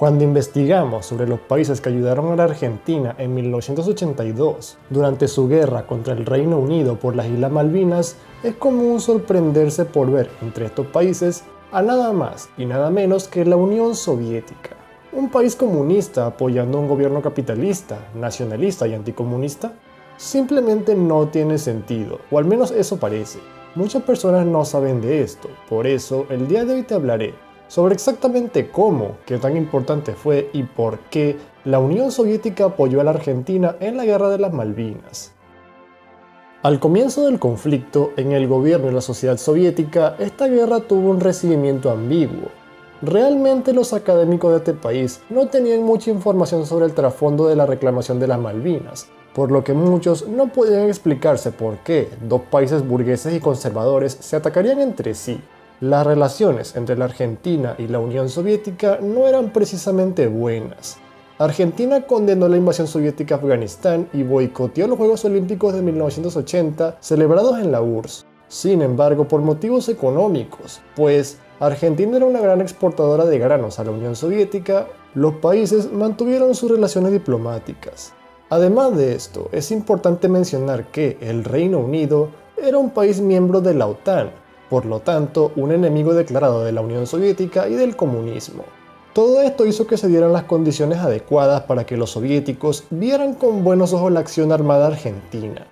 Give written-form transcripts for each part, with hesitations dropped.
Cuando investigamos sobre los países que ayudaron a la Argentina en 1982 durante su guerra contra el Reino Unido por las Islas Malvinas, es común sorprenderse por ver entre estos países a nada más y nada menos que la Unión Soviética. ¿Un país comunista apoyando a un gobierno capitalista, nacionalista y anticomunista? Simplemente no tiene sentido, o al menos eso parece. Muchas personas no saben de esto, por eso el día de hoy te hablaré sobre exactamente cómo, qué tan importante fue y por qué la Unión Soviética apoyó a la Argentina en la Guerra de las Malvinas. Al comienzo del conflicto, en el gobierno y la sociedad soviética, esta guerra tuvo un recibimiento ambiguo. Realmente los académicos de este país no tenían mucha información sobre el trasfondo de la reclamación de las Malvinas, por lo que muchos no podían explicarse por qué dos países burgueses y conservadores se atacarían entre sí. Las relaciones entre la Argentina y la Unión Soviética no eran precisamente buenas. Argentina condenó la invasión soviética a Afganistán y boicoteó los Juegos Olímpicos de 1980 celebrados en la URSS. Sin embargo, por motivos económicos, pues Argentina era una gran exportadora de granos a la Unión Soviética, los países mantuvieron sus relaciones diplomáticas. Además de esto, es importante mencionar que el Reino Unido era un país miembro de la OTAN, por lo tanto, un enemigo declarado de la Unión Soviética y del comunismo. Todo esto hizo que se dieran las condiciones adecuadas para que los soviéticos vieran con buenos ojos la acción armada argentina.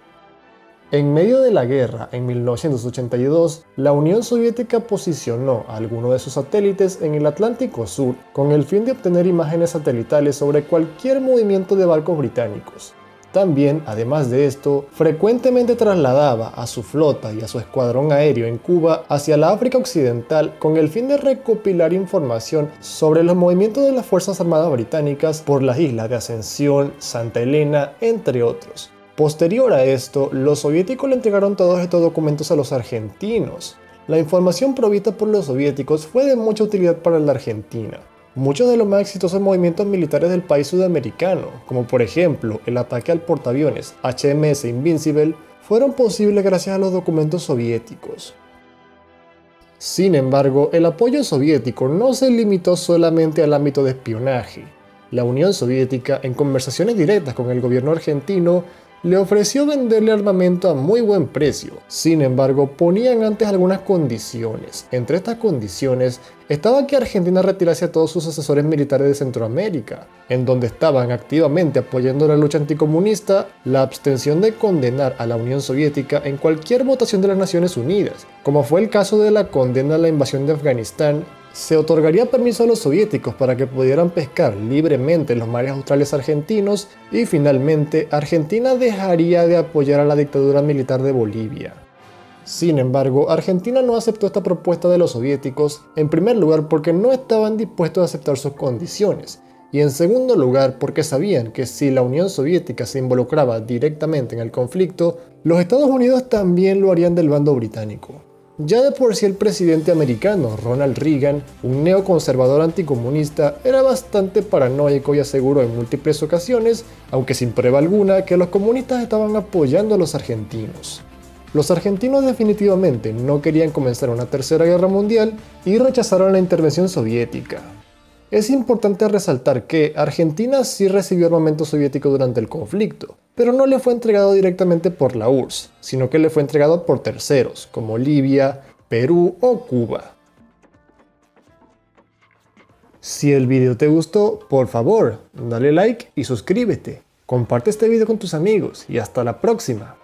En medio de la guerra, en 1982, la Unión Soviética posicionó a algunos de sus satélites en el Atlántico Sur con el fin de obtener imágenes satelitales sobre cualquier movimiento de barcos británicos. También, además de esto, frecuentemente trasladaba a su flota y a su escuadrón aéreo en Cuba hacia la África Occidental con el fin de recopilar información sobre los movimientos de las Fuerzas Armadas británicas por las islas de Ascensión, Santa Elena, entre otros. Posterior a esto, los soviéticos le entregaron todos estos documentos a los argentinos. La información provista por los soviéticos fue de mucha utilidad para la Argentina. Muchos de los más exitosos movimientos militares del país sudamericano, como por ejemplo el ataque al portaaviones HMS Invincible, fueron posibles gracias a los documentos soviéticos. Sin embargo, el apoyo soviético no se limitó solamente al ámbito de espionaje. La Unión Soviética, en conversaciones directas con el gobierno argentino, le ofreció venderle armamento a muy buen precio. Sin embargo, ponían antes algunas condiciones. Entre estas condiciones estaba que Argentina retirase a todos sus asesores militares de Centroamérica, en donde estaban activamente apoyando la lucha anticomunista, la abstención de condenar a la Unión Soviética en cualquier votación de las Naciones Unidas, como fue el caso de la condena a la invasión de Afganistán. Se otorgaría permiso a los soviéticos para que pudieran pescar libremente en los mares australes argentinos y finalmente Argentina dejaría de apoyar a la dictadura militar de Bolivia. Sin embargo, Argentina no aceptó esta propuesta de los soviéticos, en primer lugar porque no estaban dispuestos a aceptar sus condiciones, y en segundo lugar porque sabían que si la Unión Soviética se involucraba directamente en el conflicto, los Estados Unidos también lo harían del bando británico. Ya de por sí el presidente americano Ronald Reagan, un neoconservador anticomunista, era bastante paranoico y aseguró en múltiples ocasiones, aunque sin prueba alguna, que los comunistas estaban apoyando a los argentinos. Los argentinos definitivamente no querían comenzar una tercera guerra mundial y rechazaron la intervención soviética. Es importante resaltar que Argentina sí recibió armamento soviético durante el conflicto, pero no le fue entregado directamente por la URSS, sino que le fue entregado por terceros, como Libia, Perú o Cuba. Si el video te gustó, por favor, dale like y suscríbete. Comparte este video con tus amigos y hasta la próxima.